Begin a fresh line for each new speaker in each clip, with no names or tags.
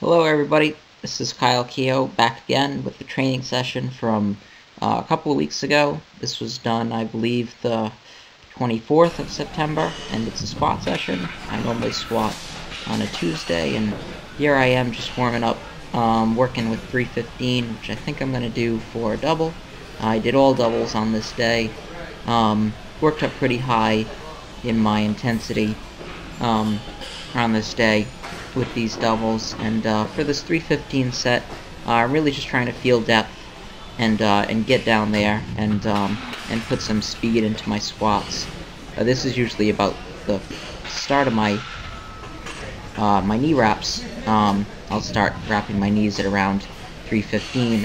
Hello everybody, this is Kyle Keogh back again with the training session from a couple of weeks ago. This was done, I believe, the 24th of September, and it's a squat session. I normally squat on a Tuesday, and here I am just warming up, working with 315, which I think I'm going to do for a double. I did all doubles on this day, worked up pretty high in my intensity on this day with these doubles, and for this 315 set, I'm really just trying to feel depth and get down there and put some speed into my squats. This is usually about the start of my my knee wraps. I'll start wrapping my knees at around 315,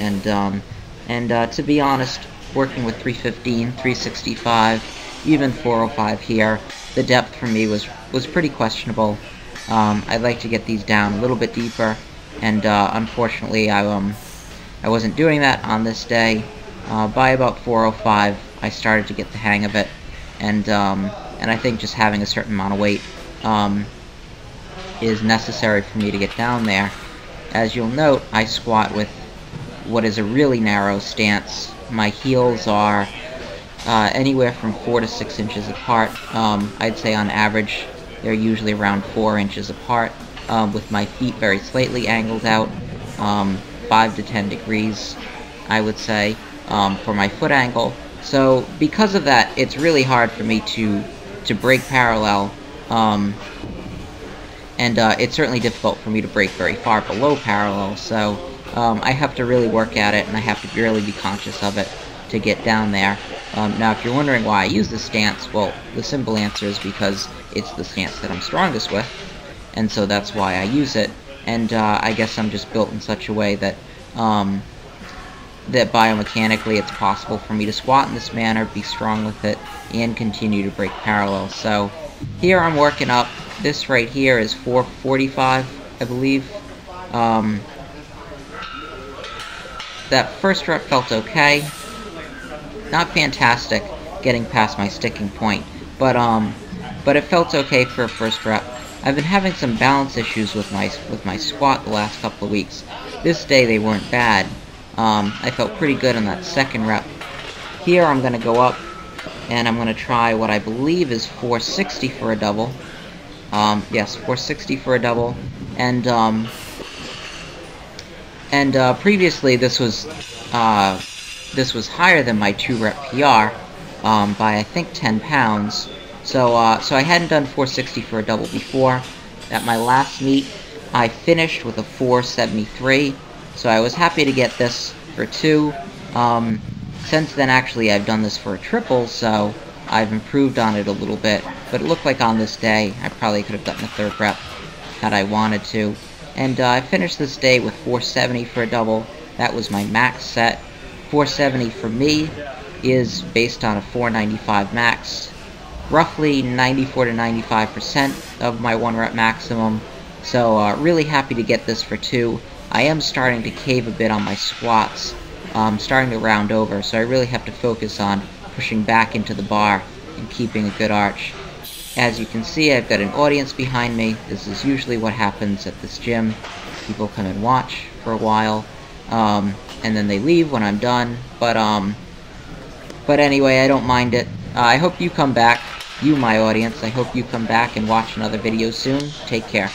and to be honest, working with 315, 365, even 405 here, the depth for me was pretty questionable. I'd like to get these down a little bit deeper, and unfortunately I wasn't doing that on this day. By about 405 I started to get the hang of it, and I think just having a certain amount of weight is necessary for me to get down there. As you'll note, I squat with what is a really narrow stance. My heels are anywhere from 4 to 6 inches apart. I'd say on average they're usually around 4 inches apart, with my feet very slightly angled out, 5 to 10 degrees, I would say, for my foot angle. So because of that, it's really hard for me to break parallel, and it's certainly difficult for me to break very far below parallel, so I have to really work at it, and I have to really be conscious of it to get down there. Now, if you're wondering why I use this stance, well, the simple answer is because it's the stance that I'm strongest with, and so that's why I use it. And I guess I'm just built in such a way that that biomechanically it's possible for me to squat in this manner, be strong with it, and continue to break parallel. So here I'm working up. This right here is 445, I believe. That first rep felt okay. Not fantastic getting past my sticking point, but it felt okay for a first rep. I've been having some balance issues with my squat the last couple of weeks. This day they weren't bad. I felt pretty good on that second rep. Here I'm going to go up, and I'm going to try what I believe is 460 for a double. Yes, 460 for a double, and previously this was higher than my 2-rep PR by, I think, 10 pounds. So I hadn't done 460 for a double before. At my last meet, I finished with a 473, so I was happy to get this for 2. Since then, actually, I've done this for a triple, so I've improved on it a little bit. But it looked like on this day, I probably could have gotten a 3rd rep had I wanted to. And I finished this day with 470 for a double. That was my max set. 470 for me is based on a 495 max. Roughly 94 to 95% of my 1-rep maximum. So really happy to get this for 2. I am starting to cave a bit on my squats. I'm starting to round over, so I really have to focus on pushing back into the bar and keeping a good arch. As you can see, I've got an audience behind me. This is usually what happens at this gym. People come and watch for a while, and then they leave when I'm done. But anyway, I don't mind it. I hope you come back, you my audience. I hope you come back and watch another video soon. Take care.